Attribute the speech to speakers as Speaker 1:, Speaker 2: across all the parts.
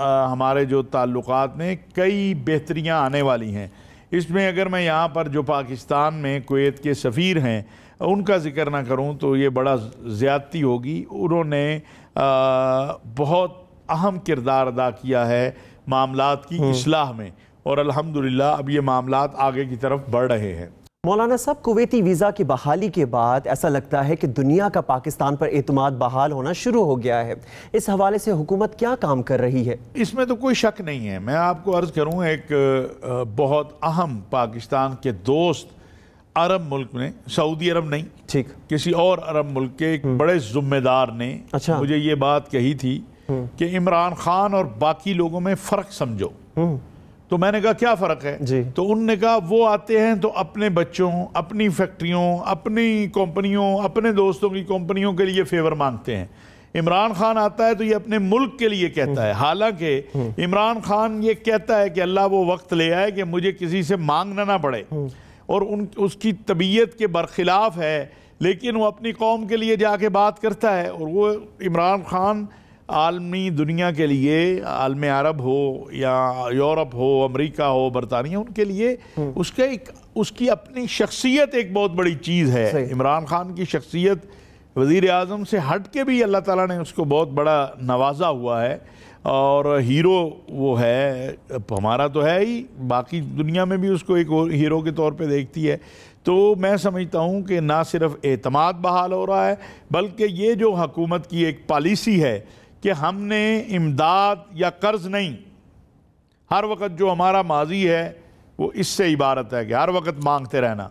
Speaker 1: ہمارے جو تعلقات میں کئی بہتریاں آنے والی ہیں. اس میں اگر میں یہاں پر جو پاکستان میں کویت کے سفیر ہیں ان کا ذکر نہ کروں تو یہ بڑا زیادتی ہوگی. انہوں نے بہت اہم کردار ادا کیا ہے معاملات کی اصلاح میں، اور الحمدللہ اب یہ معاملات آگے کی طرف بڑھ رہے ہیں.
Speaker 2: مولانا صاحب، کویتی ویزا کی بحالی کے بعد ایسا لگتا ہے کہ دنیا کا پاکستان پر اعتماد بحال ہونا شروع ہو گیا ہے. اس حوالے سے حکومت کیا کام کر رہی ہے؟
Speaker 1: اس میں تو کوئی شک نہیں ہے. میں آپ کو عرض کروں، ایک بہت اہم پاکستان کے دوست عرب ملک نے، سعودی عرب نہیں،
Speaker 2: ٹھیک،
Speaker 1: کسی اور عرب ملک کے ایک بڑے ذمہ دار نے مجھے یہ بات کہی تھی کہ عمران خان اور باقی لوگوں میں فرق سمجھو. تو میں نے کہا کیا فرق ہے؟ تو انہوں نے کہا وہ آتے ہیں تو اپنے بچوں، اپنی فیکٹریوں، اپنی کمپنیوں، اپنے دوستوں کی کمپنیوں کے لیے فیور مانگتے ہیں. عمران خان آتا ہے تو یہ اپنے ملک کے لیے کہتا ہے. حالانکہ عمران خان یہ کہتا ہے کہ اللہ وہ وقت لے آئے کہ مجھے کسی سے مانگنا نہ پڑے، اور اس کی طبیعت کے برخلاف ہے، لیکن وہ اپنی قوم کے لیے جا کے بات کرتا ہے. اور وہ عمران خان عالمی دنیا کے لیے، عالم عرب ہو یا یورپ ہو، امریکہ ہو، برطانیہ، ان کے لیے اس کی اپنی شخصیت ایک بہت بڑی چیز ہے. عمران خان کی شخصیت وزیر اعظم سے ہٹ کے بھی اللہ تعالیٰ نے اس کو بہت بڑا نوازا ہوا ہے، اور ہیرو وہ ہے. ہمارا تو ہے ہی، باقی دنیا میں بھی اس کو ایک ہیرو کے طور پہ دیکھتی ہے. تو میں سمجھتا ہوں کہ نہ صرف اعتماد بحال ہو رہا ہے، بلکہ یہ جو حکومت کی ایک پالیسی ہے کہ ہم نے امداد یا قرض نہیں، ہر وقت جو ہمارا ماضی ہے وہ اس سے عبارت ہے کہ ہر وقت مانگتے رہنا.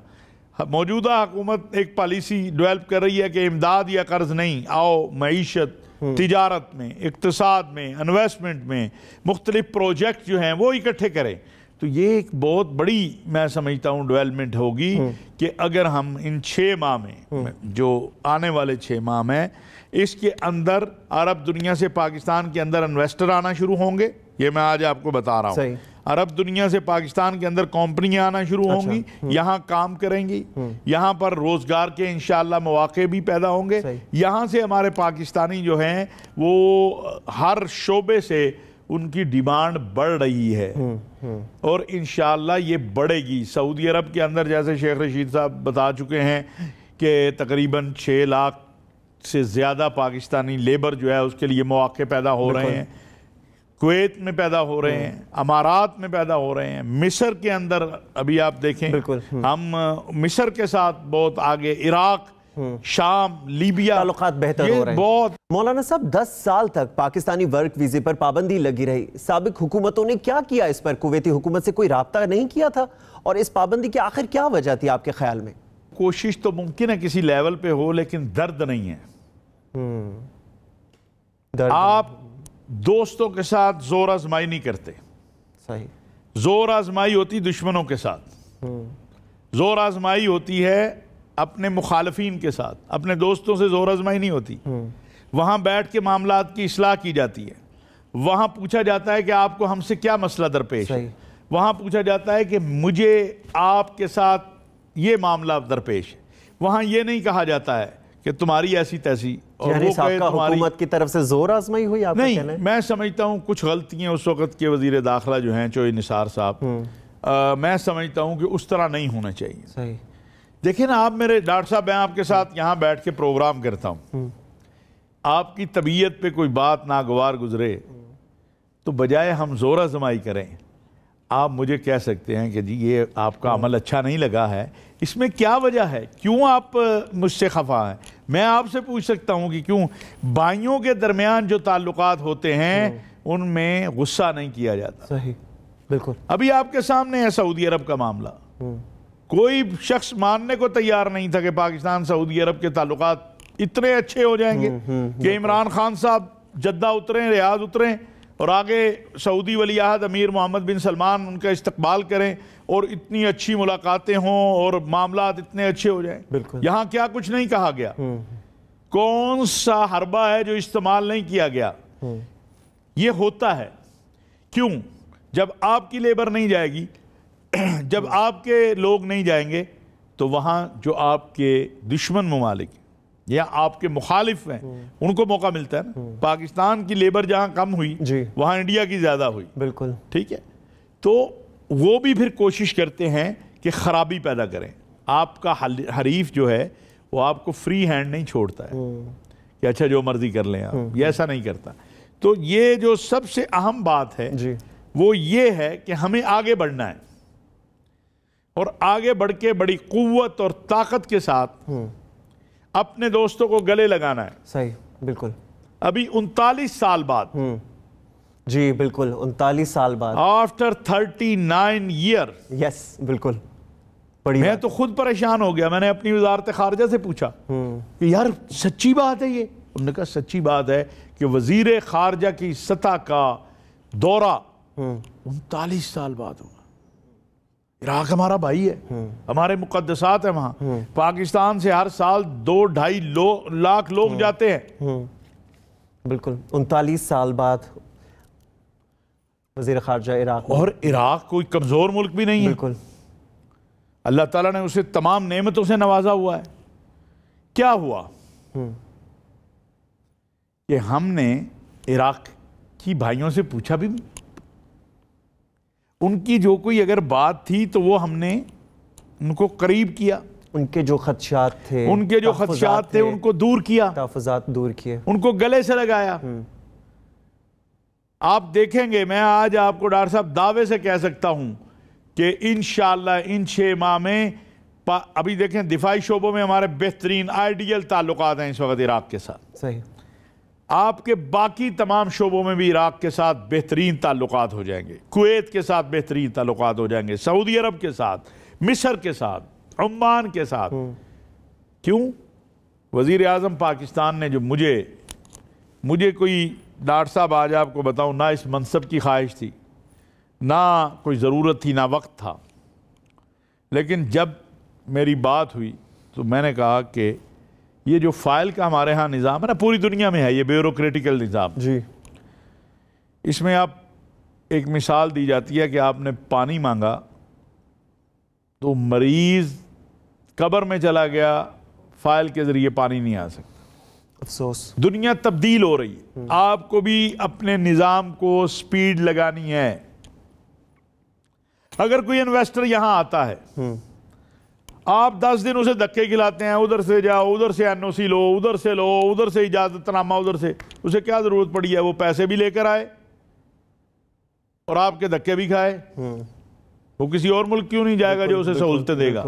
Speaker 1: موجودہ حکومت ایک پالیسی ڈیولپ کر رہی ہے کہ امداد یا قرض نہیں، آؤ معیشت، تجارت میں، اقتصاد میں، انویسٹمنٹ میں مختلف پروجیکٹ جو ہیں وہ اکٹھے کریں. تو یہ ایک بہت بڑی میں سمجھتا ہوں ڈیولپمنٹ ہوگی کہ اگر ہم ان 6 ماہ میں، جو آنے والے 6 ماہ میں، اس کے اندر عرب دنیا سے پاکستان کے اندر انویسٹر آنا شروع ہوں گے. یہ میں آج آپ کو بتا رہا ہوں. عرب دنیا سے پاکستان کے اندر کمپنیاں آنا شروع ہوں گی، یہاں کام کریں گی، یہاں پر روزگار کے انشاءاللہ مواقع بھی پیدا ہوں گے. یہاں سے ہمارے پاکستانی جو ہیں وہ ہر شعبے سے ان کی ڈیمانڈ بڑھ رہی ہے، اور انشاءاللہ یہ بڑھے گی. سعودی عرب کے اندر جیسے شیخ رشید صاحب بتا چکے ہیں کہ تقریباً 6 لاکھ سے زیادہ پاکستانی لیبر جو ہے اس کے لیے مواقع پیدا ہو رہے ہیں. کویت میں پیدا ہو رہے ہیں، امارات میں پیدا ہو رہے ہیں، مصر کے اندر ابھی آپ دیکھیں ہم مصر کے ساتھ بہت آگے، عراق، شام، لیبیا،
Speaker 2: تعلقات بہتر ہو رہے ہیں. مولانا صاحب، 10 سال تک پاکستانی ورک ویزے پر پابندی لگی رہی. سابق حکومتوں نے کیا کیا اس پر؟ کویتی حکومت سے کوئی رابطہ نہیں کیا تھا؟ اور اس پابندی کی آخر کیا وجہ تھی آپ کے خیال میں؟
Speaker 1: کوشش تو ممکن ہے کسی لیول پہ ہو، لیکن درد نہیں ہے. آپ دوستوں کے ساتھ زور آزمائی نہیں کرتے.
Speaker 2: صحیح.
Speaker 1: زور آزمائی ہوتی دشمنوں کے ساتھ، زور آزمائی ہوتی ہے اپنے مخالفین کے ساتھ. اپنے دوستوں سے زور آزمائی نہیں ہوتی. وہاں بیٹھ کے معاملات کی اصلاح کی جاتی ہے. وہاں پوچھا جاتا ہے کہ آپ کو ہم سے کیا مسئلہ درپیش ہے. وہاں پوچھا جاتا ہے کہ مجھے آپ کے ساتھ یہ معاملہ درپیش ہے. وہاں یہ نہیں کہا جاتا ہے کہ تمہاری ایسی تیسی.
Speaker 2: یعنی سابقہ حکومت کی طرف سے زور آزمائی ہوئی آپ کا کہنا ہے؟
Speaker 1: نہیں، میں سمجھتا ہوں کچھ غلطیاں اس وقت کے وزیر داخلہ جو ہیں چوئی نثار صاحب، میں سمجھتا ہوں کہ اس طرح نہیں ہونا چاہیے.
Speaker 2: صحیح.
Speaker 1: دیکھیں نا، آپ میرے ڈاکٹر صاحب، میں آپ کے ساتھ یہاں بیٹھ کے پروگرام کرتا ہوں، آپ کی طبیعت پہ کوئی بات ناگوار گزرے تو بجائے ہم زور آزمائی کریں، آپ مجھے کہہ سکتے ہیں کہ جی یہ آپ کا عمل اچھا نہیں لگا ہے. اس میں کیا وجہ ہے؟ کیوں آپ مجھ سے خفا ہیں؟ میں آپ سے پوچھ سکتا ہوں کہ کیوں بھائیوں کے درمیان جو تعلقات ہوتے ہیں ان میں غصہ نہیں کیا جاتا.
Speaker 2: صحیح، بالکل.
Speaker 1: ابھی آپ کے سامنے ہے سعودی عرب کا معاملہ. کوئی شخص ماننے کو تیار نہیں تھا کہ پاکستان سعودی عرب کے تعلقات اتنے اچھے ہو جائیں گے کہ عمران خان صاحب جدہ اتریں، ریاض اتریں، اور آگے سعودی ولی عہد امیر محمد بن سلمان ان کا استقبال کریں، اور اتنی اچھی ملاقاتیں ہوں اور معاملات اتنے اچھے ہو جائیں. یہاں کیا کچھ نہیں کہا گیا. کون سا حربہ ہے جو استعمال نہیں کیا گیا؟ یہ ہوتا ہے. کیوں؟ جب آپ کی لیبر نہیں جائے گی، جب آپ کے لوگ نہیں جائیں گے، تو وہاں جو آپ کے دشمن ممالک، یا آپ کے مخالف ہیں ان کو موقع ملتا ہے نا. پاکستان کی لیبر جہاں کم ہوئی وہاں انڈیا کی زیادہ ہوئی.
Speaker 2: بالکل
Speaker 1: ٹھیک ہے. تو وہ بھی پھر کوشش کرتے ہیں کہ خرابی پیدا کریں. آپ کا حریف جو ہے وہ آپ کو فری ہینڈ نہیں چھوڑتا ہے کہ اچھا جو مرضی کر لیں آپ. یہ ایسا نہیں کرتا. تو یہ جو سب سے اہم بات ہے وہ یہ ہے کہ ہمیں آگے بڑھنا ہے اور آگے بڑھ کے بڑی قوت اور طاقت کے ساتھ اپنے دوستوں کو گلے لگانا ہے.
Speaker 2: صحیح بالکل.
Speaker 1: ابھی 39 سال بعد
Speaker 2: جی بالکل 39 سال بعد
Speaker 1: آفٹر 39 ایئر.
Speaker 2: یس بالکل.
Speaker 1: میں تو خود پریشان ہو گیا. میں نے اپنی وزارت خارجہ سے پوچھا کہ یار سچی بات ہے یہ؟ انہوں نے کہا سچی بات ہے کہ وزیر خارجہ کی سطح کا دورہ 39 سال بعد ہوگا. عراق ہمارا بھائی ہے, ہمارے مقدسات ہیں وہاں. پاکستان سے ہر سال 2-2.5 لاکھ لوگ جاتے ہیں.
Speaker 2: بالکل 39 سال بعد وزیر خارجہ عراق.
Speaker 1: اور عراق کوئی کمزور ملک بھی نہیں ہے.
Speaker 2: بالکل.
Speaker 1: اللہ تعالیٰ نے اسے تمام نعمتوں سے نوازا ہوا ہے. کیا ہوا کہ ہم نے عراق کی بھائیوں سے پوچھا بھی, ان کی جو کوئی اگر بات تھی تو وہ ہم نے ان کو قریب کیا.
Speaker 2: ان کے جو خدشات تھے
Speaker 1: ان کو دور کیا,
Speaker 2: تحفظات دور کیے, ان
Speaker 1: کو گلے سے لگایا. آپ دیکھیں گے, میں آج آپ کو ڈاکٹر صاحب دعوے سے کہہ سکتا ہوں کہ انشاءاللہ ان 6 ماہ میں, ابھی دیکھیں دفاعی شعبوں میں ہمارے بہترین آئیڈیل تعلقات ہیں اس وقت عراق کے ساتھ.
Speaker 2: صحیح.
Speaker 1: آپ کے باقی تمام شعبوں میں بھی عراق کے ساتھ بہترین تعلقات ہو جائیں گے, کویت کے ساتھ بہترین تعلقات ہو جائیں گے, سعودی عرب کے ساتھ, مصر کے ساتھ, عمان کے ساتھ. کیوں؟ وزیر اعظم پاکستان نے جو مجھے کوئی ڈاکٹر صاحب آج آپ کو بتاؤں نہ اس منصب کی خواہش تھی, نہ کوئی ضرورت تھی, نہ وقت تھا, لیکن جب میری بات ہوئی تو میں نے کہا کہ یہ جو فائل کا ہمارے ہاں نظام ہے نا, پوری دنیا میں ہے یہ بیوروکریٹیکل نظام.
Speaker 2: جی.
Speaker 1: اس میں آپ ایک مثال دی جاتی ہے کہ آپ نے پانی مانگا تو مریض قبر میں چلا گیا, فائل کے ذریعے پانی نہیں آ سکتا.
Speaker 2: افسوس.
Speaker 1: دنیا تبدیل ہو رہی ہے. آپ کو بھی اپنے نظام کو سپیڈ لگانی ہے. اگر کوئی انویسٹر یہاں آتا ہے, آپ 10 دن اسے دھکے کھلاتے ہیں, ادھر سے جاؤ, ادھر سے این او سی لو, ادھر سے لو, ادھر سے اجازت نامہ, ادھر سے, اسے کیا ضرورت پڑی ہے وہ پیسے بھی لے کر آئے اور آپ کے دھکے بھی کھائے؟ وہ کسی اور ملک کیوں نہیں جائے گا جو اسے سہولتیں دے گا؟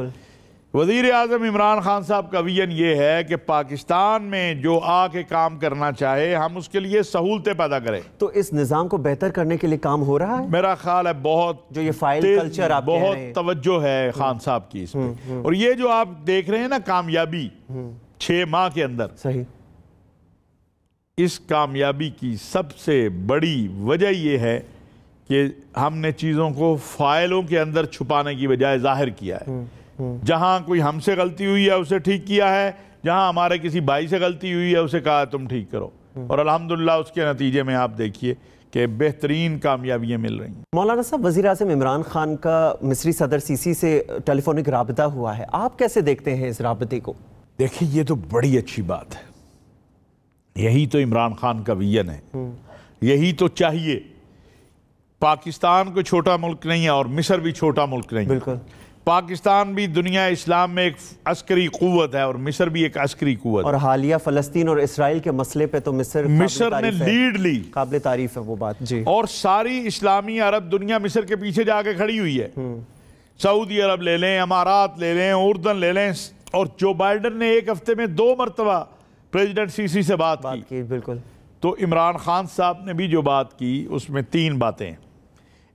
Speaker 1: وزیر اعظم عمران خان صاحب کا ویژن یہ ہے کہ پاکستان میں جو آ کے کام کرنا چاہے ہم اس کے لیے سہولتیں پیدا کریں. تو
Speaker 2: اس نظام کو بہتر کرنے کے لیے کام ہو رہا ہے؟
Speaker 1: میرا خیال ہے بہت
Speaker 2: جو یہ فائل کلچر آپ
Speaker 1: بہت توجہ ہے خان صاحب کی اس پہ. اور یہ جو آپ دیکھ رہے ہیں نا کامیابی 6 ماہ کے اندر,
Speaker 2: صحیح,
Speaker 1: اس کامیابی کی سب سے بڑی وجہ یہ ہے کہ ہم نے چیزوں کو فائلوں کے اندر چھپانے کی بجائے ظاہر کیا ہے. جہاں کوئی ہم سے غلطی ہوئی ہے اسے ٹھیک کیا ہے, جہاں ہمارے کسی بھائی سے غلطی ہوئی ہے اسے کہا تم ٹھیک کرو, اور الحمدللہ اس کے نتیجے میں آپ دیکھیے کہ بہترین کامیابیاں مل رہی ہیں.
Speaker 2: مولانا صاحب, وزیر اعظم عمران خان کا مصری صدر سیسی سے ٹیلی فونک رابطہ ہوا ہے, آپ کیسے دیکھتے ہیں اس رابطے کو؟
Speaker 1: دیکھیں یہ تو بڑی اچھی بات ہے, یہی تو عمران خان کا ویژن ہے, یہی تو چاہیے. پاکستان کوئی چھوٹا ملک نہیں ہے اور مصر بھی چھوٹا ملک نہیں ہے.
Speaker 2: بالکل.
Speaker 1: پاکستان بھی دنیا اسلام میں ایک عسکری قوت ہے اور مصر بھی ایک عسکری قوت ہے.
Speaker 2: اور حالیہ فلسطین اور اسرائیل کے مسئلے پہ تو مصر
Speaker 1: نے لیڈ لی,
Speaker 2: قابل تعریف ہے وہ بات. جی.
Speaker 1: اور ساری اسلامی عرب دنیا مصر کے پیچھے جا کے کھڑی ہوئی ہے. سعودی عرب لے لیں, امارات لے لیں, اردن لے لیں, اور جو بائیڈن نے ایک ہفتے میں 2 مرتبہ پریزیڈنٹ سیسی سے بات کی.
Speaker 2: بالکل.
Speaker 1: تو عمران خان صاحب نے بھی جو بات کی اس میں 3 باتیں ہیں.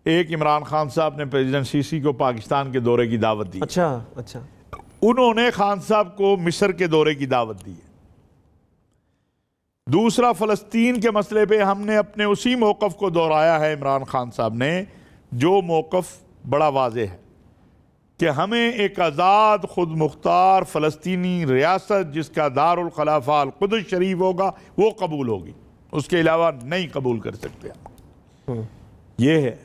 Speaker 1: ایک, عمران خان صاحب نے پریزیڈنٹ سیسی کو پاکستان کے دورے کی دعوت دی.
Speaker 2: اچھا.
Speaker 1: انہوں نے خان صاحب کو مصر کے دورے کی دعوت دی. دوسرا, فلسطین کے مسئلے پہ ہم نے اپنے اسی موقف کو دہرایا ہے عمران خان صاحب نے, جو موقف بڑا واضح ہے کہ ہمیں ایک آزاد خود مختار فلسطینی ریاست جس کا دارالخلافہ القدس شریف ہوگا وہ قبول ہوگی, اس کے علاوہ نہیں قبول کر سکتے. یہ ہے.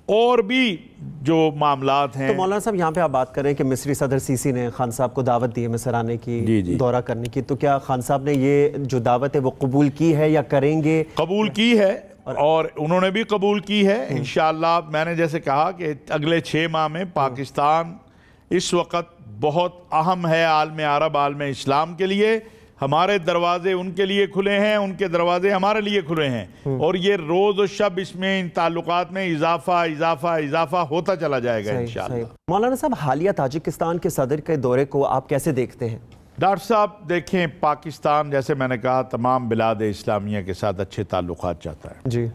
Speaker 1: اور بھی جو معاملات ہیں۔
Speaker 2: تو مولانا صاحب یہاں پہ آپ بات کر رہے ہیں کہ مصری صدر سیسی نے خان صاحب کو دعوت دی ہے مصر آنے کی، دورہ کرنے کی، تو کیا خان صاحب نے یہ جو دعوت ہے وہ قبول کی ہے یا کریں گے؟
Speaker 1: قبول کی ہے، اور انہوں نے بھی قبول کی ہے انشاءاللہ۔ میں نے جیسے کہا کہ اگلے 6 ماہ میں پاکستان اس وقت بہت اہم ہے عالم عرب، عالم اسلام کے لیے۔ ہمارے دروازے ان کے لیے کھلے ہیں، ان کے دروازے ہمارے لیے کھلے ہیں، اور یہ روز و شب اس میں ان تعلقات میں اضافہ ہوتا چلا جائے گا انشاءاللہ۔
Speaker 2: مولانا صاحب حالیہ تاجکستان کے صدر کے دورے کو آپ کیسے دیکھتے ہیں؟
Speaker 1: ڈاکٹر صاحب دیکھیں، پاکستان جیسے میں نے کہا تمام بلاد اسلامیہ کے ساتھ اچھے تعلقات چاہتا ہے
Speaker 2: جی۔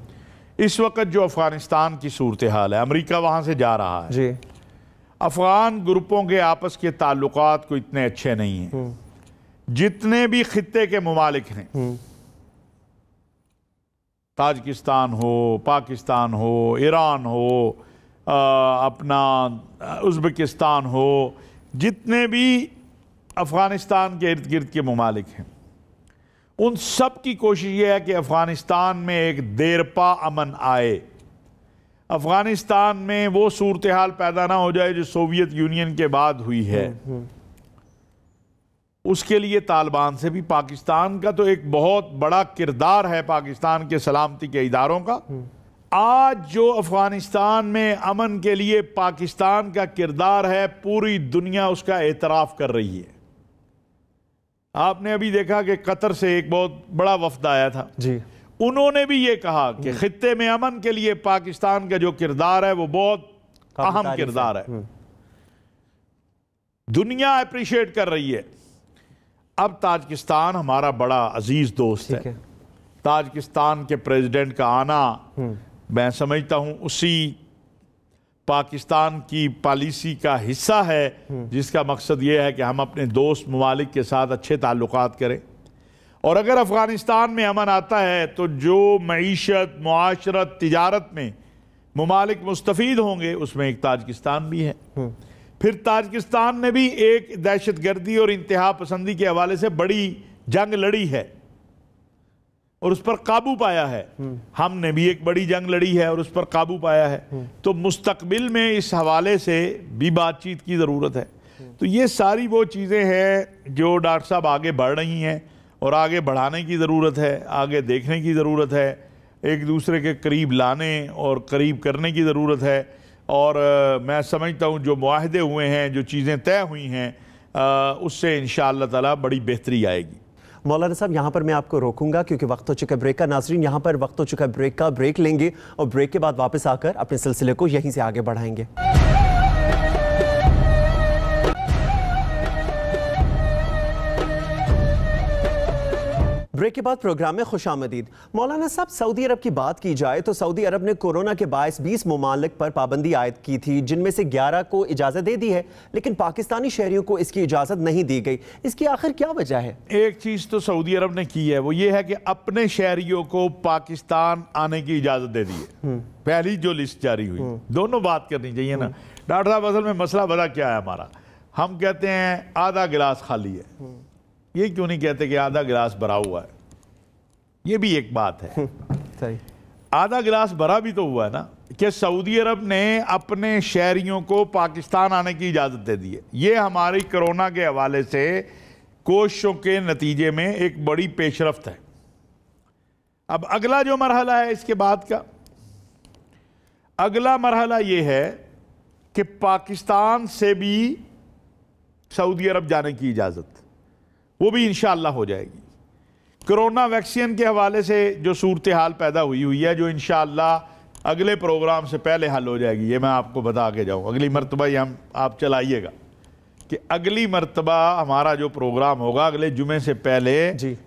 Speaker 1: اس وقت جو افغانستان کی صورتحال ہے، امریکہ وہاں سے جا رہا ہے،
Speaker 2: جی۔
Speaker 1: افغان گروپوں کے آپس کے تعلقات کو اتنے اچھے نہیں ہیں۔ جتنے بھی خطے کے ممالک ہیں، تاجکستان ہو، پاکستان ہو، ایران ہو، اپنا ازبکستان ہو، جتنے بھی افغانستان کے ارد گرد کے ممالک ہیں، ان سب کی کوشش یہ ہے کہ افغانستان میں ایک دیرپا امن آئے، افغانستان میں وہ صورتحال پیدا نہ ہو جائے جو سوویت یونین کے بعد ہوئی ہے۔ اس کے لیے طالبان سے بھی پاکستان کا تو ایک بہت بڑا کردار ہے، پاکستان کے سلامتی کے اداروں کا۔ آج جو افغانستان میں امن کے لیے پاکستان کا کردار ہے، پوری دنیا اس کا اعتراف کر رہی ہے۔ آپ نے ابھی دیکھا کہ قطر سے ایک بہت بڑا وفد آیا تھا،
Speaker 2: جی،
Speaker 1: انہوں نے بھی یہ کہا کہ خطے میں امن کے لیے پاکستان کا جو کردار ہے وہ بہت اہم کردار ہے، دنیا اپریشیٹ کر رہی ہے۔ اب تاجکستان ہمارا بڑا عزیز دوست ہے، تاجکستان کے پریزیڈنٹ کا آنا میں سمجھتا ہوں اسی پاکستان کی پالیسی کا حصہ ہے، جس کا مقصد یہ ہے کہ ہم اپنے دوست ممالک کے ساتھ اچھے تعلقات کریں، اور اگر افغانستان میں امن آتا ہے تو جو معیشت، معاشرت، تجارت میں ممالک مستفید ہوں گے، اس میں ایک تاجکستان بھی ہے۔ پھر تاجکستان نے بھی ایک دہشت گردی اور انتہا پسندی کے حوالے سے بڑی جنگ لڑی ہے اور اس پر قابو پایا ہے، ہم نے بھی ایک بڑی جنگ لڑی ہے اور اس پر قابو پایا ہے، تو مستقبل میں اس حوالے سے بھی بات چیت کی ضرورت ہے۔ تو یہ ساری وہ چیزیں ہیں جو ڈاکٹر صاحب آگے بڑھ رہی ہیں، اور آگے بڑھانے کی ضرورت ہے، آگے دیکھنے کی ضرورت ہے، ایک دوسرے کے قریب لانے اور قریب کرنے کی ضرورت ہے، اور میں سمجھتا ہوں جو معاہدے ہوئے ہیں، جو چیزیں طے ہوئی ہیں، اس سے انشاءاللہ تعالی بڑی بہتری آئے گی۔
Speaker 2: مولانا صاحب یہاں پر میں آپ کو روکوں گا کیونکہ وقت ہو چکا بریک کا۔ ناظرین یہاں پر وقت ہو چکا بریک کا، بریک لیں گے اور بریک کے بعد واپس آ کر اپنے سلسلے کو یہیں سے آگے بڑھائیں گے۔ بریک کے بعد پروگرام میں خوش آمدید۔ مولانا صاحب سعودی عرب کی بات کی جائے تو سعودی عرب نے کورونا کے باعث 20 ممالک پر پابندی عائد کی تھی، جن میں سے 11 کو اجازت دے دی ہے، لیکن پاکستانی شہریوں کو اس کی اجازت نہیں دی گئی۔ اس کی آخر کیا وجہ ہے؟
Speaker 1: ایک چیز تو سعودی عرب نے کی ہے، وہ یہ ہے کہ اپنے شہریوں کو پاکستان آنے کی اجازت دے دی ہے۔ پہلی جو لسٹ جاری ہوئی، دونوں بات کرنی چاہیے نا ڈاکٹر صاحب۔ اصل میں مسئلہ بڑا کیا ہے ہمارا، ہم کہتے ہیں آدھا گلاس خالی ہے، یہ کیوں نہیں کہتے کہ آدھا گلاس بھرا ہوا ہے؟ یہ بھی ایک بات ہے۔ آدھا گلاس بھرا بھی تو ہوا ہے نا کہ سعودی عرب نے اپنے شہریوں کو پاکستان آنے کی اجازت دے دی ہے۔ یہ ہماری کرونا کے حوالے سے کوششوں کے نتیجے میں ایک بڑی پیش رفت ہے۔ اب اگلا جو مرحلہ ہے اس کے بعد کا، اگلا مرحلہ یہ ہے کہ پاکستان سے بھی سعودی عرب جانے کی اجازت، وہ بھی انشاءاللہ ہو جائے گی۔ کرونا ویکسین کے حوالے سے جو صورتحال پیدا ہوئی ہے، جو انشاءاللہ اگلے پروگرام سے پہلے حل ہو جائے گی، یہ میں آپ کو بتا کے جاؤں، اگلی مرتبہ یہ آپ چلائیے گا کہ اگلی مرتبہ ہمارا جو پروگرام ہوگا اگلے جمعے سے پہلے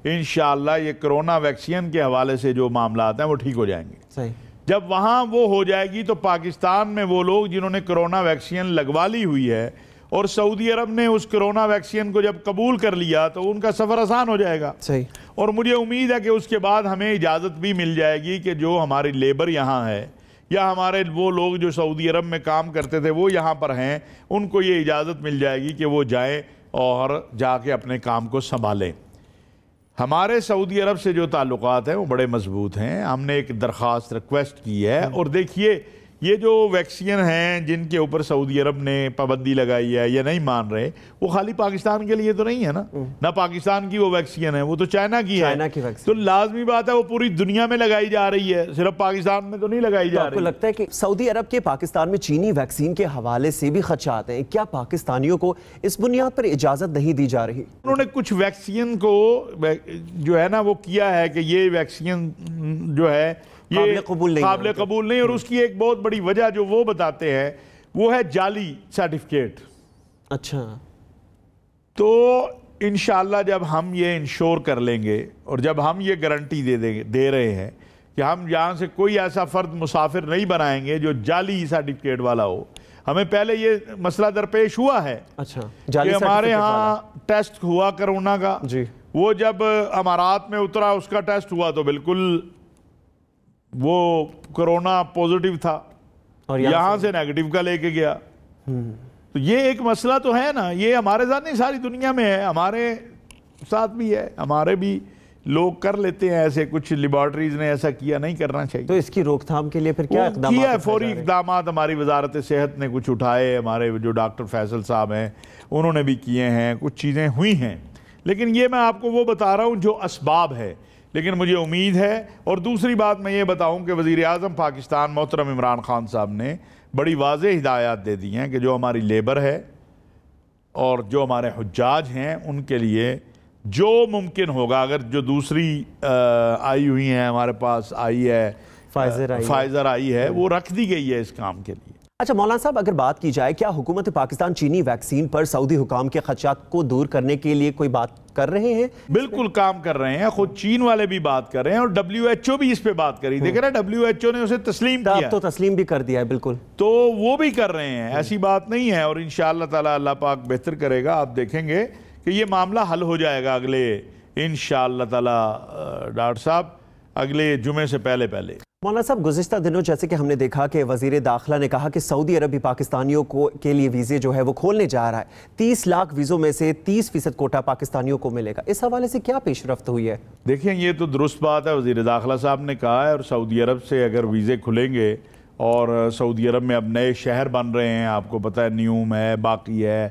Speaker 1: انشاءاللہ یہ کرونا ویکسین کے حوالے سے جو معاملات ہیں وہ ٹھیک ہو جائیں گے۔ جب وہاں وہ ہو جائے گی تو پاکستان میں وہ لوگ جنہوں نے کرونا ویکسین لگوا لی ہوئی ہے اور سعودی عرب نے اس کرونا ویکسین کو جب قبول کر لیا تو ان کا سفر آسان ہو جائے گا۔ اور مجھے امید ہے کہ اس کے بعد ہمیں اجازت بھی مل جائے گی کہ جو ہماری لیبر یہاں ہے یا ہمارے وہ لوگ جو سعودی عرب میں کام کرتے تھے وہ یہاں پر ہیں، ان کو یہ اجازت مل جائے گی کہ وہ جائیں اور جا کے اپنے کام کو سنبھالیں۔ ہمارے سعودی عرب سے جو تعلقات ہیں وہ بڑے مضبوط ہیں۔ ہم نے ایک درخواست ریکویسٹ کی ہے، اور دیکھیے یہ جو ویکسین ہیں جن کے اوپر سعودی عرب نے پابندی لگائی ہے یا نہیں مان رہے، وہ خالی پاکستان کے لیے تو نہیں ہے نا، نہ پاکستان کی وہ ویکسین ہے، وہ تو چائنا کی ہے، تو لازمی بات ہے وہ پوری دنیا میں لگائی جا رہی ہے، صرف پاکستان میں تو نہیں لگائی جا رہی۔
Speaker 2: آپ کو لگتا ہے کہ سعودی عرب کے پاکستان میں چینی ویکسین کے حوالے سے بھی خدشات ہیں، کیا پاکستانیوں کو اس بنیاد پر اجازت نہیں دی جا رہی؟
Speaker 1: انہوں نے کچھ ویکسین کو جو ہے نا وہ کیا ہے کہ یہ ویکسین جو ہے یہ قابل قبول نہیں، اور اس کی ایک بہت بڑی وجہ جو وہ بتاتے ہیں وہ ہے جعلی سرٹیفکیٹ۔
Speaker 2: اچھا،
Speaker 1: تو انشاءاللہ جب ہم یہ انشور کر لیں گے اور جب ہم یہ گارنٹی دے رہے ہیں کہ ہم یہاں سے کوئی ایسا فرد مسافر نہیں بنائیں گے جو جعلی سرٹیفکیٹ والا ہو۔ ہمیں پہلے یہ مسئلہ درپیش ہوا ہے کہ ہمارے ہاں ٹیسٹ ہوا کرونا کا، وہ جب امارات میں اترا اس کا ٹیسٹ ہوا تو بالکل وہ کرونا پوزیٹیو تھا، اور یہاں سے نیگیٹیو کا لے کے گیا۔ تو یہ ایک مسئلہ تو ہے نا، یہ ہمارے ساتھ نہیں ساری دنیا میں ہے، ہمارے ساتھ بھی ہے، ہمارے بھی لوگ کر لیتے ہیں ایسے، کچھ لیبارٹریز نے ایسا کیا، نہیں کرنا چاہیے۔
Speaker 2: تو اس کی روک تھام کے لیے پھر کیا اقدامات
Speaker 1: کیا ہے؟ فوری اقدامات ہماری وزارت صحت نے کچھ اٹھائے، ہمارے جو ڈاکٹر فیصل صاحب ہیں انہوں نے بھی کیے ہیں، کچھ چیزیں ہوئی ہیں، لیکن یہ میں آپ کو وہ بتا رہا ہوں جو اسباب ہے۔ لیکن مجھے امید ہے، اور دوسری بات میں یہ بتاؤں کہ وزیر اعظم پاکستان محترم عمران خان صاحب نے بڑی واضح ہدایات دے دی ہیں کہ جو ہماری لیبر ہے اور جو ہمارے حجاج ہیں ان کے لیے جو ممکن ہوگا، اگر جو دوسری آئی ہوئی ہیں ہمارے پاس آئی ہے فائزر آئی ہے، وہ رکھ دی گئی ہے اس کام کے لیے۔
Speaker 2: اچھا مولانا صاحب، اگر بات کی جائے کیا حکومت پاکستان چینی ویکسین پر سعودی حکام کے خدشات کو دور کرنے کے لیے کوئی بات کر رہے ہیں؟
Speaker 1: بالکل کام کر رہے ہیں، خود چین والے بھی بات کر رہے ہیں، اور WHO بھی اس پہ بات کری، دیکھ رہے ہیں WHO نے اسے تسلیم کیا،
Speaker 2: تو تسلیم بھی کر دیا ہے، بالکل،
Speaker 1: تو وہ بھی کر رہے ہیں، ایسی بات نہیں ہے، اور انشاءاللہ تعالی اللہ پاک بہتر کرے گا، آپ دیکھیں گے کہ یہ معاملہ حل ہو جائے گا اگلے انشاءاللہ تعالی ڈاکٹر صاحب اگلے جمعے سے پہلے۔
Speaker 2: مولانا صاحب، گزشتہ دنوں جیسے کہ ہم نے دیکھا کہ وزیر داخلہ نے کہا کہ سعودی عرب بھی پاکستانیوں کے لیے ویزے جو ہے وہ کھولنے جا رہا ہے، 30 لاکھ ویزوں میں سے 30% کوٹا پاکستانیوں کو ملے گا، اس حوالے سے کیا پیش رفت ہوئی ہے؟
Speaker 1: دیکھیں یہ تو درست بات ہے، وزیر داخلہ صاحب نے کہا ہے، اور سعودی عرب سے اگر ویزے کھلیں گے، اور سعودی عرب میں اب نئے شہر بن رہے ہیں، آپ کو پتہ ہے نیوم ہے، باقی ہے،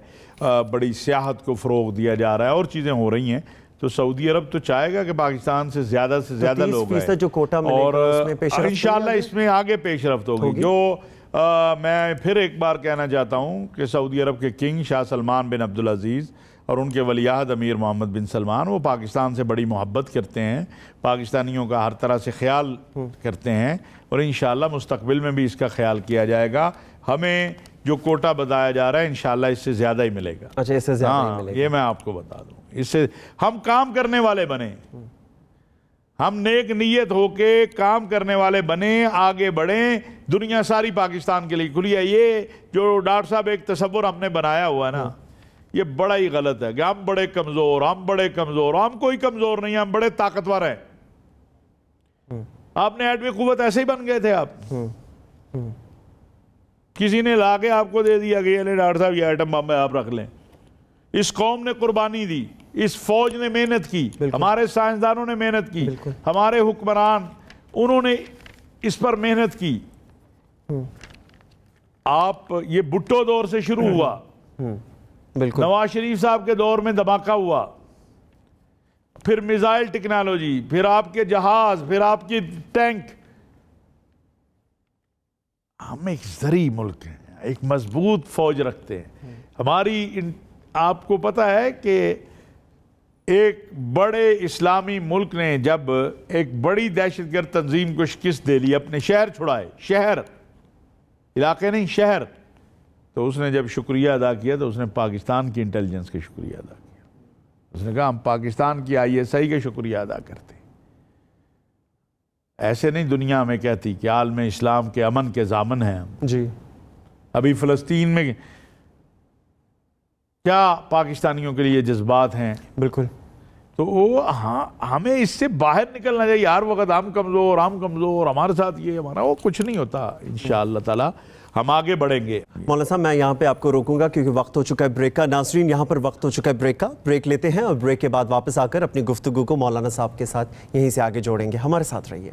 Speaker 1: بڑی سیاحت کو فروغ دیا جا رہا ہے اور چیزیں ہو رہی ہیں، تو سعودی عرب تو چاہے گا کہ پاکستان سے زیادہ لوگ ہیں،
Speaker 2: جو کوٹا ملے گا اس میں پیش رفت
Speaker 1: انشاءاللہ اس میں آگے پیش رفت ہوگی۔ جو میں پھر ایک بار کہنا چاہتا ہوں کہ سعودی عرب کے کنگ شاہ سلمان بن عبدالعزیز اور ان کے ولی عہد امیر محمد بن سلمان، وہ پاکستان سے بڑی محبت کرتے ہیں، پاکستانیوں کا ہر طرح سے خیال کرتے ہیں، اور انشاءاللہ مستقبل میں بھی اس کا خیال کیا جائے گا۔ ہمیں جو کوٹا بتایا جا رہا ہے انشاءاللہ اس سے زیادہ ہی ملے گا۔
Speaker 2: اچھا، اس سے زیادہ ہی ملے گا،
Speaker 1: یہ میں آپ کو بتا دوں، اس سے ہم کام کرنے والے بنے، ہم نیک نیت ہو کے کام کرنے والے بنے، آگے بڑھیں، دنیا ساری پاکستان کے لیے کھلی ہے۔ یہ جو ڈاکٹر صاحب ایک تصور ہم نے بنایا ہوا ہے نا، یہ بڑا ہی غلط ہے کہ ہم بڑے کمزور، ہم کوئی کمزور نہیں، ہم بڑے طاقتور ہیں۔ آپ نے ایٹمی قوت ایسے ہی بن گئے تھے، آپ کسی نے لا کے آپ کو دے دیا کہ یہ ڈاکٹر صاحب یہ ایٹم بم ہے، آپ رکھ لیں۔ اس قوم نے قربانی دی، اس فوج نے محنت کی، ہمارے سائنسدانوں نے محنت کی، ہمارے حکمران انہوں نے اس پر محنت کی۔ آپ یہ بھٹو دور سے شروع ہوا، نواز شریف صاحب کے دور میں دھماکہ ہوا، پھر میزائل ٹیکنالوجی، پھر آپ کے جہاز، پھر آپ کی ٹینک۔ ہم ایک زرعی ملک ہیں، ایک مضبوط فوج رکھتے ہیں۔ ہماری آپ کو پتہ ہے کہ ایک بڑے اسلامی ملک نے جب ایک بڑی دہشت گرد تنظیم کو شکست دے لی، اپنے شہر چھڑائے، شہر، علاقے نہیں، شہر، تو اس نے جب شکریہ ادا کیا تو اس نے پاکستان کی انٹیلیجنس کا شکریہ ادا کیا۔ اس نے کہا ہم پاکستان کی ISI کا شکریہ ادا کرتے ہیں۔ ایسے نہیں دنیا ہمیں کہتی کہ عالم اسلام کے امن کے ضامن ہیں ہم۔
Speaker 2: جی،
Speaker 1: ابھی فلسطین میں کیا پاکستانیوں کے لیے جذبات ہیں،
Speaker 2: بالکل،
Speaker 1: تو وہ ہمیں اس سے باہر نکلنا چاہیے۔ ہر وقت ہم کمزور، ہمارے ساتھ یہ ہمارا وہ، کچھ نہیں ہوتا۔ انشاءاللہ تعالی ہم آگے بڑھیں گے۔
Speaker 2: مولانا صاحب، میں یہاں پہ آپ کو روکوں گا کیونکہ وقت ہو چکا ہے بریک کا۔ ناظرین، یہاں پر وقت ہو چکا ہے بریک کا، بریک لیتے ہیں اور بریک کے بعد واپس آ کر اپنی گفتگو کو مولانا صاحب کے ساتھ یہیں سے آگے جوڑیں گے۔ ہمارے ساتھ رہیے۔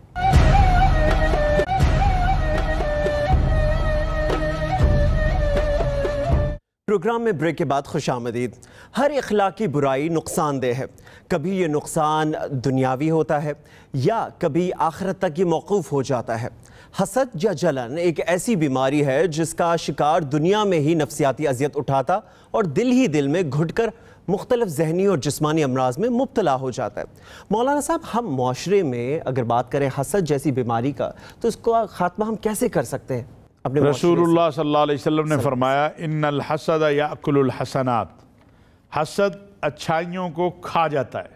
Speaker 2: پروگرام میں بریک کے بعد خوش آمدید۔ ہر اخلاقی برائی نقصان دہ ہے، کبھی یہ نقصان دنیاوی ہوتا ہے یا کبھی آخرت تک یہ موقوف ہو جاتا ہے۔ حسد یا جلن ایک ایسی بیماری ہے جس کا شکار دنیا میں ہی نفسیاتی اذیت اٹھاتا اور دل ہی دل میں گھٹ کر مختلف ذہنی اور جسمانی امراض میں مبتلا ہو جاتا ہے۔ مولانا صاحب، ہم معاشرے میں اگر بات کریں حسد جیسی بیماری کا تو اس کو خاتمہ ہم کیسے کر سکتے ہیں؟
Speaker 1: رسول اللہ صلی اللہ علیہ وسلم نے فرمایا ان الحسد یاکل الحسنات، حسد اچھائیوں کو کھا جاتا ہے۔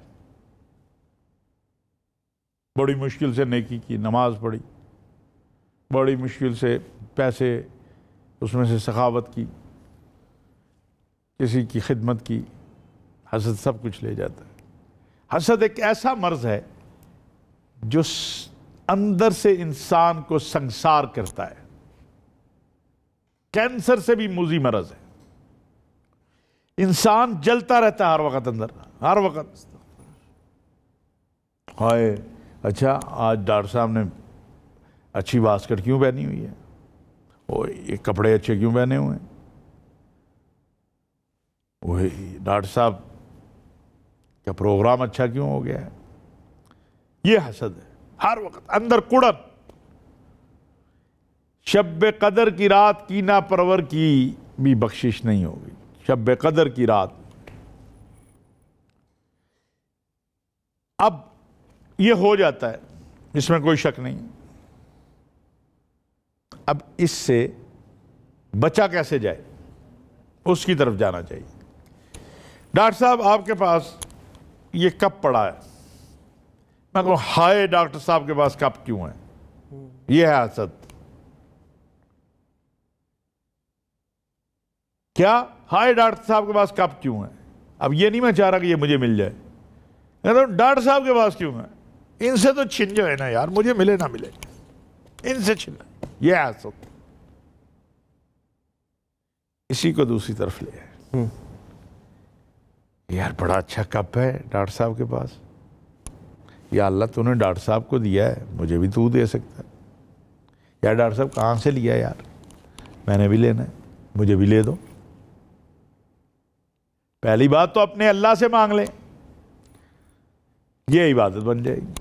Speaker 1: بڑی مشکل سے نیکی کی، نماز پڑھی، بڑی مشکل سے پیسے اس میں سے سخاوت کی، کسی کی خدمت کی، حسد سب کچھ لے جاتا ہے۔ حسد ایک ایسا مرض ہے جو اندر سے انسان کو سنگسار کرتا ہے، کینسر سے بھی موذی مرض ہے۔ انسان جلتا رہتا ہے ہر وقت، اندر ہر وقت ہائے اچھا آج ڈاکٹر صاحب نے اچھی واسکٹ کیوں پہنی ہوئی ہے، وہ یہ کپڑے اچھے کیوں پہنے ہوئے ہیں، وہ ڈاکٹر صاحب کا پروگرام اچھا کیوں ہو گیا ہے۔ یہ حسد ہے، ہر وقت اندر کڑن۔ شب قدر کی رات کینہ پرور کی بھی بخشش نہیں ہوگی۔ شب قدر کی رات، اب یہ ہو جاتا ہے، اس میں کوئی شک نہیں۔ اب اس سے بچا کیسے جائے، اس کی طرف جانا چاہیے۔ ڈاکٹر صاحب آپ کے پاس یہ کپ پڑا ہے، میں کہوں ہائے ڈاکٹر صاحب کے پاس کپ کیوں ہے، یہ ہے حسد۔ کیا ہائے ڈاکٹر صاحب کے پاس کپ کیوں ہے؟ اب یہ نہیں میں چاہ رہا کہ یہ مجھے مل جائے، ڈاکٹر صاحب کے پاس کیوں ہے، ان سے تو چھن جائے نا یار، مجھے ملے نہ ملے، ان سے چھن۔ یہ حسد، اسی کو دوسری طرف لے آئے۔ یار بڑا اچھا کپ ہے ڈاکٹر صاحب کے پاس، یا اللہ تو نے ڈاکٹر صاحب کو دیا ہے، مجھے بھی تو دے سکتا ہے۔ یار ڈاکٹر صاحب کہاں سے لیا یار، میں نے بھی لینا ہے، مجھے بھی لے دو۔ پہلی بات تو اپنے اللہ سے مانگ لیں، یہ عبادت بن جائے گی۔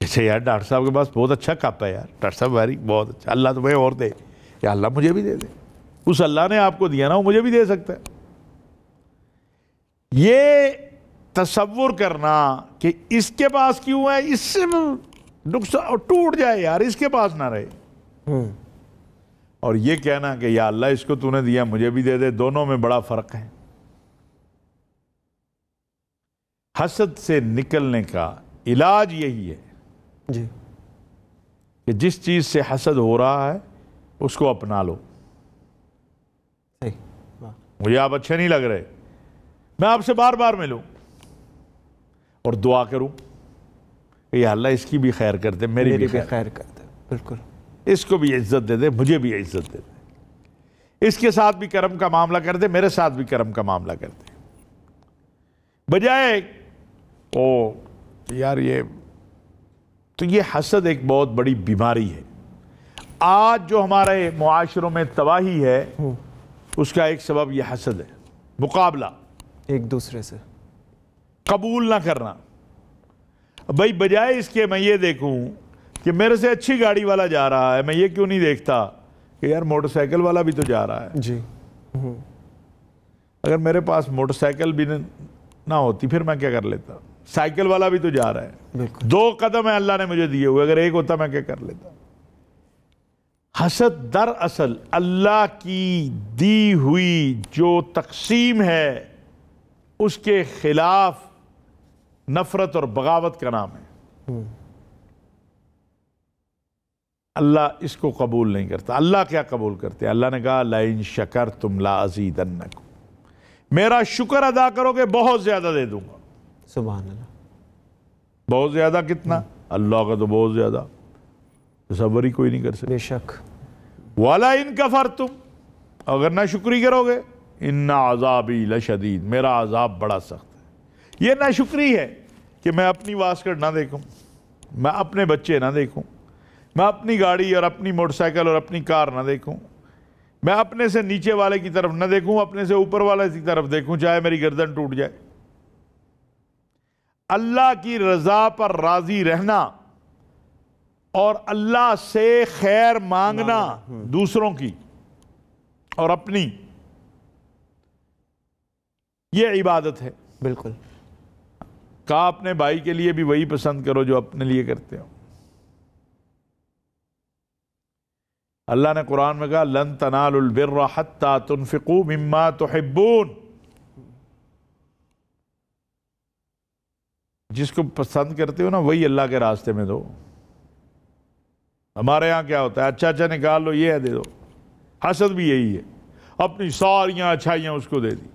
Speaker 1: جیسے یار ڈاکٹر صاحب کے پاس بہت اچھا کپ ہے یار، ڈاکٹر صاحب ویری بہت اچھا، اللہ تمہیں اور دے، یا اللہ مجھے بھی دے دے، اس اللہ نے آپ کو دیا نا وہ مجھے بھی دے سکتا ہے۔ یہ تصور کرنا کہ اس کے پاس کیوں ہے، اس سے نقصان ٹوٹ جائے یار، اس کے پاس نہ رہے، اور یہ کہنا کہ یا اللہ اس کو تو نے دیا مجھے بھی دے دے، دونوں میں بڑا فرق ہے۔ حسد سے نکلنے کا علاج یہی ہے
Speaker 2: جی
Speaker 1: کہ جس چیز سے حسد ہو رہا ہے اس کو اپنا لو۔
Speaker 2: صحیح،
Speaker 1: مجھے آپ اچھے نہیں لگ رہے، میں آپ سے بار بار ملوں اور دعا کروں کہ یا اللہ اس کی بھی خیر کر دے، میری بھی
Speaker 2: خیر کر دے، بالکل،
Speaker 1: اس کو بھی عزت دے دے، مجھے بھی عزت دے دے، اس کے ساتھ بھی کرم کا معاملہ کر دے، میرے ساتھ بھی کرم کا معاملہ کر دے، بجائے یار یہ حسد ایک بہت بڑی بیماری ہے۔ آج جو ہمارے معاشروں میں تباہی ہے اس کا ایک سبب یہ حسد ہے، مقابلہ،
Speaker 2: ایک دوسرے سے
Speaker 1: قبول نہ کرنا۔ بھائی بجائے اس کے میں یہ دیکھوں کہ میرے سے اچھی گاڑی والا جا رہا ہے، میں یہ کیوں نہیں دیکھتا کہ یار موٹر سائیکل والا بھی تو جا رہا ہے۔
Speaker 2: جی،
Speaker 1: اگر میرے پاس موٹر سائیکل بھی نہ ہوتی پھر میں کیا کر لیتا، سائیکل والا بھی تو جا رہا ہے، دو قدم ہے اللہ نے مجھے دیے ہوئے، اگر ایک ہوتا میں کیا کر لیتا۔ حسد دراصل اللہ کی دی ہوئی جو تقسیم ہے اس کے خلاف نفرت اور بغاوت کا نام ہے۔ اللہ اس کو قبول نہیں کرتا۔ اللہ کیا قبول کرتے؟ اللہ نے کہا لَإِن شَكَرْتُمْ لَأَزِيدَنَّكُمْ، میرا شکر ادا کرو کہ بہت زیادہ دے دوں گا۔
Speaker 2: سبحان اللہ،
Speaker 1: بہت زیادہ کتنا؟ اللہ کا تو بہت زیادہ تصور ہی کوئی نہیں کر سکتا۔
Speaker 2: بے شک۔
Speaker 1: وَلَئِن كَفَرْتُمْ، اگر نہ شکری کرو گے، إِنَّ عَذَابِي لَشَدِيدٌ، میرا عذاب بڑا سخت ہے۔ یہ نہ شکری ہے کہ میں اپنی واسکٹ نہ دیکھوں، میں اپنے بچے نہ دیکھوں، میں اپنی گاڑی اور اپنی موٹر سائیکل اور اپنی کار نہ دیکھوں، میں اپنے سے نیچے والے کی طرف نہ دیکھوں، اپنے سے اوپر والے کی طرف دیکھوں، چاہے میری گردن ٹوٹ جائے۔ اللہ کی رضا پر راضی رہنا اور اللہ سے خیر مانگنا دوسروں کی اور اپنی، یہ عبادت ہے۔
Speaker 2: بالکل۔
Speaker 1: کہا اپنے بھائی کے لیے بھی وہی پسند کرو جو اپنے لیے کرتے ہو۔ اللہ نے قرآن میں کہا لن تنالوا البر حتى تنفقوا مما تحبون، جس کو پسند کرتے ہو نا وہی اللہ کے راستے میں دو۔ ہمارے ہاں کیا ہوتا ہے، اچھا نکال لو، یہ ہے دے دو۔ حسد بھی یہی ہے، اپنی ساریاں اچھائیاں اس کو دے دی۔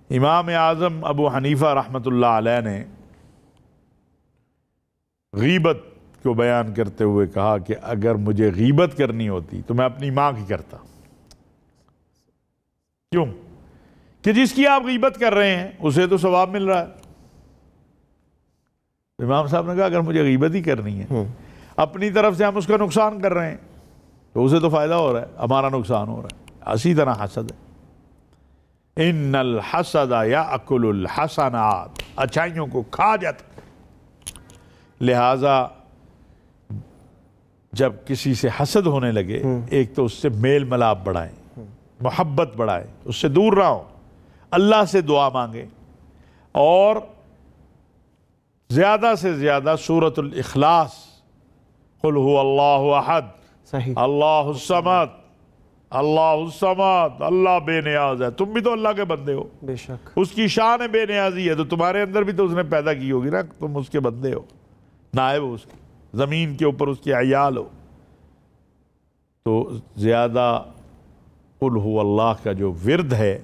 Speaker 1: امام اعظم ابو حنیفہ رحمۃ اللہ علیہ نے غیبت کو بیان کرتے ہوئے کہا کہ اگر مجھے غیبت کرنی ہوتی تو میں اپنی ماں کی کرتا۔ کیوں؟ کہ جس کی آپ غیبت کر رہے ہیں اسے تو ثواب مل رہا ہے۔ امام صاحب نے کہا اگر مجھے غیبت ہی کرنی ہے، اپنی طرف سے ہم اس کا نقصان کر رہے ہیں تو اسے تو فائدہ ہو رہا ہے، ہمارا نقصان ہو رہا ہے۔ اسی طرح حسد ہے، ان الحسد یاکل الحسنات، اچھائیوں کو کھا جاتا۔ لہٰذا جب کسی سے حسد ہونے لگے، ایک تو اس سے میل ملاپ بڑھائیں، محبت بڑھائیں، اس سے دور رہو، اللہ سے دعا مانگیں، اور زیادہ سے زیادہ سورۃ الاخلاص، قل هو اللہ احد،
Speaker 2: صحیح،
Speaker 1: اللہ الصمد، اللہ الصمد، اللہ بے نیاز ہے۔ تم بھی تو اللہ کے بندے ہو،
Speaker 2: بے شک،
Speaker 1: اس کی شان بے نیازی ہے، تو تمہارے اندر بھی تو اس نے پیدا کی ہوگی نا، تم اس کے بندے ہو، نائب ہو اس کے، زمین کے اوپر اس کے عیال ہو۔ تو زیادہ قل هو اللہ کا جو ورد ہے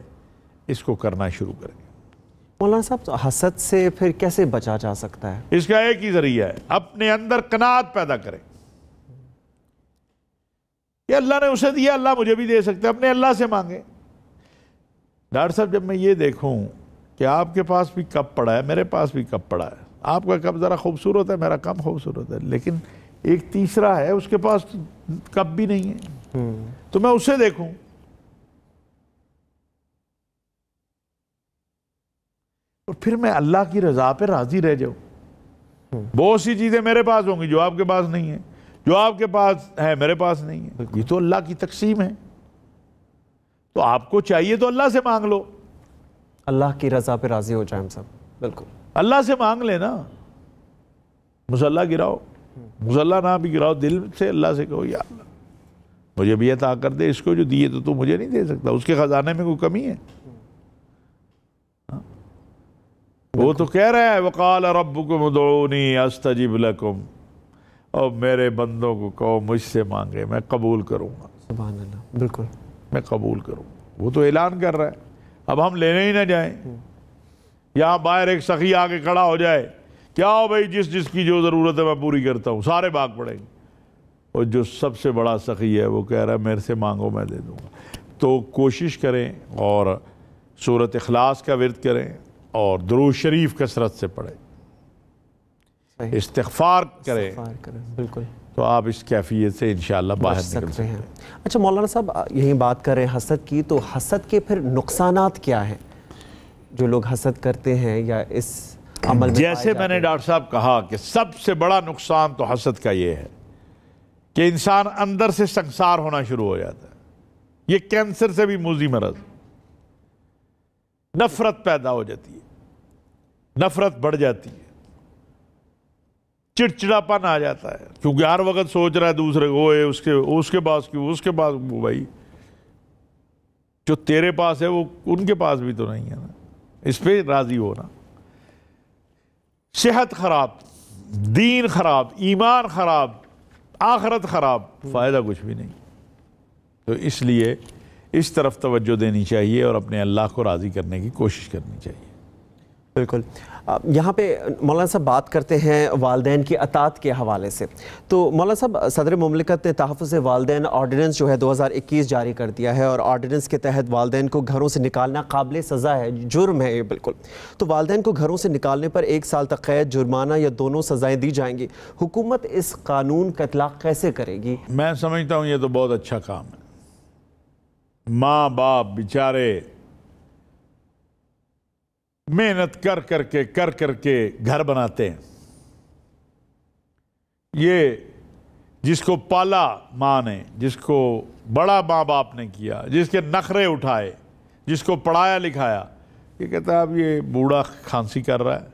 Speaker 1: اس کو کرنا شروع کریں۔
Speaker 2: مولانا صاحب حسد سے پھر کیسے بچا جا سکتا ہے؟
Speaker 1: اس کا ایک ہی ذریعہ ہے، اپنے اندر قناعت پیدا کریں کہ اللہ نے اسے دیا، اللہ مجھے بھی دے سکتا ہے، اپنے اللہ سے مانگیں۔ ڈاکٹر صاحب جب میں یہ دیکھوں کہ آپ کے پاس بھی کپ پڑا ہے، میرے پاس بھی کپ پڑا ہے، آپ کا کپ ذرا خوبصورت ہے، میرا کم خوبصورت ہے، لیکن ایک تیسرا ہے اس کے پاس کپ بھی نہیں ہے، تو میں اسے دیکھوں، اور پھر میں اللہ کی رضا پہ راضی رہ جاؤں۔ بہت سی چیزیں میرے پاس ہوں گی جو آپ کے پاس نہیں ہیں، جو آپ کے پاس ہے میرے پاس نہیں ہے، یہ تو اللہ کی تقسیم ہے، تو آپ کو چاہیے تو اللہ سے مانگ لو،
Speaker 2: اللہ کی رضا پہ راضی ہو جائیں ہم سب۔ بالکل،
Speaker 1: اللہ سے مانگ لینا، مصلح گراؤ، مصلح نہ بھی گراؤ، دل سے اللہ سے کہو یا اللہ مجھے بھی عطا کر دے، اس کو جو دیے تو مجھے نہیں دے سکتا، اس کے خزانے میں کوئی کمی ہے؟ وہ تو کہہ رہا ہے وَقَالَ رَبُّكُمُ ادْعُونِي أَسْتَجِبْ لَكُمْ، اور میرے بندوں کو کہو مجھ سے مانگے، میں قبول کروں گا،
Speaker 2: سبحان اللہ، بالکل،
Speaker 1: میں قبول کروں گا۔ وہ تو اعلان کر رہا ہے، اب ہم لینے ہی نہ جائیں، یہاں باہر ایک سخی آ کے کھڑا ہو جائے، کیا ہو بھائی، جس کی جو ضرورت ہے میں پوری کرتا ہوں، سارے بھاگ پڑیں گے، اور جو سب سے بڑا سخی ہے وہ کہہ رہا ہے میرے سے مانگو میں دے دوں گا۔ تو کوشش کریں اور سورۃ اخلاص کا ورد کریں اور درود شریف کثرت سے پڑھیں، استغفار کریں،
Speaker 2: بالکل،
Speaker 1: تو آپ اس کیفیت سے انشاءاللہ باہر نکل سکتے ہیں۔
Speaker 2: اچھا مولانا صاحب یہی بات کر رہے ہیں حسد کی، تو حسد کے پھر نقصانات کیا ہیں جو لوگ حسد کرتے ہیں یا اس عمل میں؟
Speaker 1: جیسے میں نے ڈاکٹر صاحب کہا کہ سب سے بڑا نقصان تو حسد کا یہ ہے کہ انسان اندر سے سنگسار ہونا شروع ہو جاتا ہے، یہ کینسر سے بھی موذی مرض، نفرت پیدا ہو جاتی ہے، نفرت بڑھ جاتی ہے، چڑچڑاپن آ جاتا ہے، کیونکہ ہر وقت سوچ رہا ہے دوسرے کو اس کے پاس کیوں، اس کے پاس بھائی جو تیرے پاس ہے وہ ان کے پاس بھی تو نہیں ہے نا، اس پہ راضی ہونا۔ صحت خراب، دین خراب، ایمان خراب، آخرت خراب، فائدہ کچھ بھی نہیں۔ تو اس لیے اس طرف توجہ دینی چاہیے اور اپنے اللہ کو راضی کرنے کی کوشش کرنی چاہیے۔
Speaker 2: بالکل. یہاں پہ مولانا صاحب بات کرتے ہیں والدین کی اطاعت کے حوالے سے. تو مولانا صاحب صدر مملکت نے تحفظ والدین آرڈیننس جو ہے 2021 جاری کر دیا ہے اور آرڈیننس کے تحت والدین کو گھروں سے نکالنا قابل سزا ہے, جرم ہے یہ بالکل. تو والدین کو گھروں سے نکالنے پر 1 سال تک قید, جرمانہ یا دونوں سزائیں دی جائیں گی. حکومت اس قانون کا اطلاق کیسے کرے گی؟
Speaker 1: میں سمجھتا ہوں یہ تو بہت اچھا کام ہے. ماں باپ بیچارے محنت کر کے گھر بناتے ہیں. یہ جس کو پالا ماں نے, جس کو بڑا ماں باپ نے کیا, جس کے نخرے اٹھائے, جس کو پڑھایا لکھایا, یہ کہتا ہے اب یہ بوڑھا کھانسی کر رہا ہے,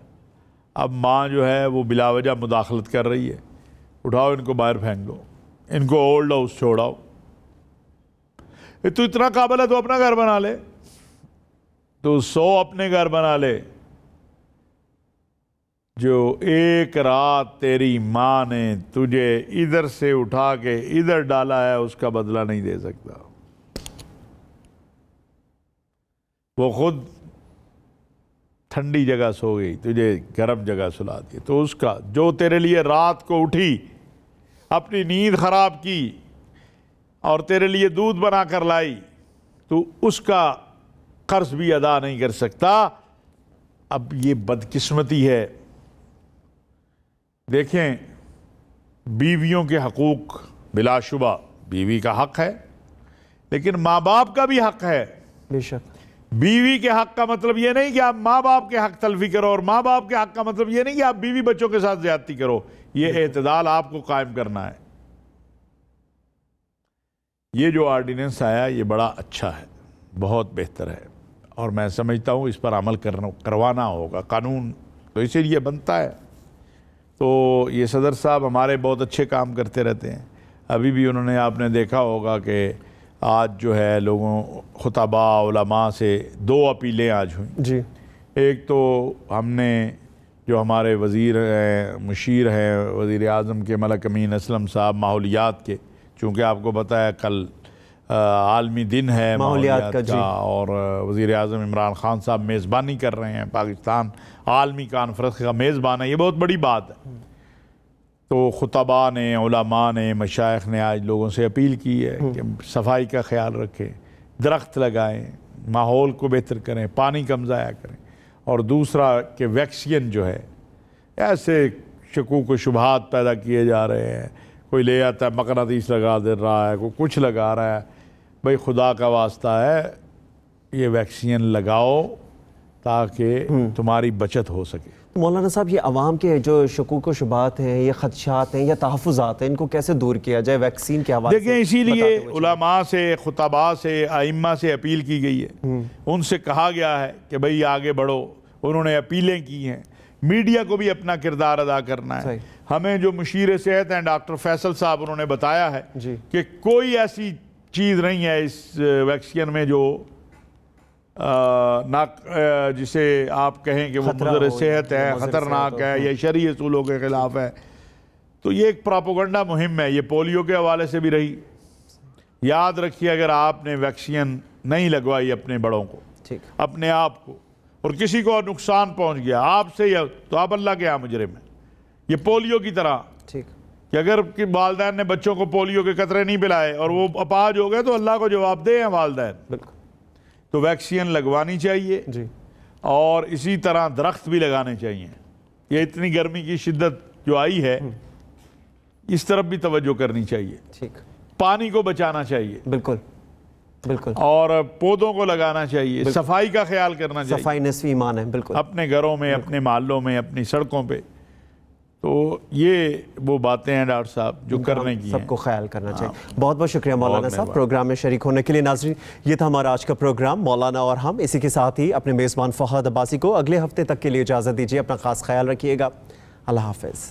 Speaker 1: اب ماں جو ہے وہ بلا وجہ مداخلت کر رہی ہے, اٹھاؤ ان کو باہر پھینک دو, ان کو اولڈ ہاؤس چھوڑاؤ. تو اتنا قابل ہے تو اپنا گھر بنا لے, تو 100 اپنے گھر بنا لے. جو ایک رات تیری ماں نے تجھے ادھر سے اٹھا کے ادھر ڈالا ہے اس کا بدلہ نہیں دے سکتا. وہ خود ٹھنڈی جگہ سو گئی, تجھے گرم جگہ سلا دی, تو اس کا جو تیرے لیے رات کو اٹھی, اپنی نیند خراب کی اور تیرے لیے دودھ بنا کر لائی, تو اس کا قرض بھی ادا نہیں کر سکتا. اب یہ بدقسمتی ہے. دیکھیں, بیویوں کے حقوق بلا شبہ بیوی کا حق ہے, لیکن ماں باپ کا بھی حق ہے.
Speaker 2: بے شک.
Speaker 1: بیوی کے حق کا مطلب یہ نہیں کہ آپ ماں باپ کے حق تلفی کرو, اور ماں باپ کے حق کا مطلب یہ نہیں کہ آپ بیوی بچوں کے ساتھ زیادتی کرو. یہ اعتدال آپ کو قائم کرنا ہے. یہ جو آرڈیننس آیا یہ بڑا اچھا ہے, بہت بہتر ہے, اور میں سمجھتا ہوں اس پر عمل کروانا ہوگا. قانون تو اسی لیے بنتا ہے. تو یہ صدر صاحب ہمارے بہت اچھے کام کرتے رہتے ہیں. ابھی بھی انہوں نے, آپ نے دیکھا ہوگا کہ آج جو ہے لوگوں خطباء علماء سے 2 اپیلیں آج ہوئیں.
Speaker 2: جی.
Speaker 1: ایک تو ہم نے جو ہمارے وزیر ہیں, مشیر ہیں وزیر اعظم کے, ملک امین اسلم صاحب ماحولیات کے, چونکہ آپ کو پتہ ہے کل عالمی دن ہے ماحولیات کا, اور وزیر اعظم عمران خان صاحب میزبانی کر رہے ہیں, پاکستان عالمی کانفرنس کا میزبان ہے. یہ بہت بڑی بات ہے. تو خطباء نے, علماء نے, مشائخ نے آج لوگوں سے اپیل کی ہے کہ صفائی کا خیال رکھیں, درخت لگائیں, ماحول کو بہتر کریں, پانی کم ضائع کریں. اور دوسرا کہ ویکسین جو ہے, ایسے شکوک و شبہات پیدا کیے جا رہے ہیں, کوئی لے آتا ہے مقناطیس لگا دے رہا ہے, کوئی کچھ لگا رہا ہے. بھئی خدا کا واسطہ ہے, یہ ویکسین لگاؤ تاکہ تمہاری بچت ہو سکے.
Speaker 2: مولانا صاحب, یہ عوام کے جو شکوک و شبہات ہیں, یہ خدشات ہیں یا تحفظات ہیں, ان کو کیسے دور کیا جائے ویکسین کے حوالے سے؟
Speaker 1: دیکھیں, اسی لیے علماء سے, خطباء سے, ائمہ سے اپیل کی گئی ہے. ان سے کہا گیا ہے کہ بھئی آگے بڑھو. انہوں نے اپیلیں کی ہیں. میڈیا کو بھی اپنا کردار ادا کرنا ہے. ہمیں جو مشیر صحت ہیں ڈاکٹر فیصل صاحب, انہوں نے بتایا ہے کہ کوئی ایسی چیز نہیں ہے اس ویکسین میں جو جسے آپ کہیں کہ وہ مضر صحت ہے, خطرناک ہے, یا شرعی اصولوں کے خلاف ہے. تو یہ ایک پراپیگنڈا مہم ہے. یہ پولیو کے حوالے سے بھی رہی. یاد رکھیے, اگر آپ نے ویکسین نہیں لگوائی اپنے بڑوں کو, اپنے آپ کو, اور کسی کو نقصان پہنچ گیا آپ سے, یا تو آپ اللہ کے یہاں مجرم ہیں. یہ پولیو کی طرح کہ اگر والدین نے بچوں کو پولیو کے قطرے نہیں پلائے اور وہ اپاہج ہو گئے تو اللہ کو جواب دے ہیں والدین. تو ویکسین لگوانی چاہیے. اور اسی طرح درخت بھی لگانے چاہیے. یہ اتنی گرمی کی شدت جو آئی ہے, اس طرف بھی توجہ کرنی چاہیے. پانی کو بچانا چاہیے. بالکل. اور پودوں کو لگانا چاہیے. صفائی کا خیال کرنا چاہیے.
Speaker 2: صفائی نصف ایمان ہے. بالکل.
Speaker 1: اپنے گھروں میں, اپنے محلوں میں, اپنی سڑکوں پہ. تو یہ وہ باتیں ہیں ڈاکٹر صاحب جو کرنے کی ہیں,
Speaker 2: سب کو خیال کرنا چاہیے. بہت بہت شکریہ مولانا صاحب پروگرام میں شریک ہونے کے لیے. ناظرین, یہ تھا ہمارا آج کا پروگرام مولانا اور ہم. اسی کے ساتھ ہی اپنے میزبان فہد عباسی کو اگلے ہفتے تک کے لیے اجازت دیجیے. اپنا خاص خیال رکھیے گا. اللہ حافظ.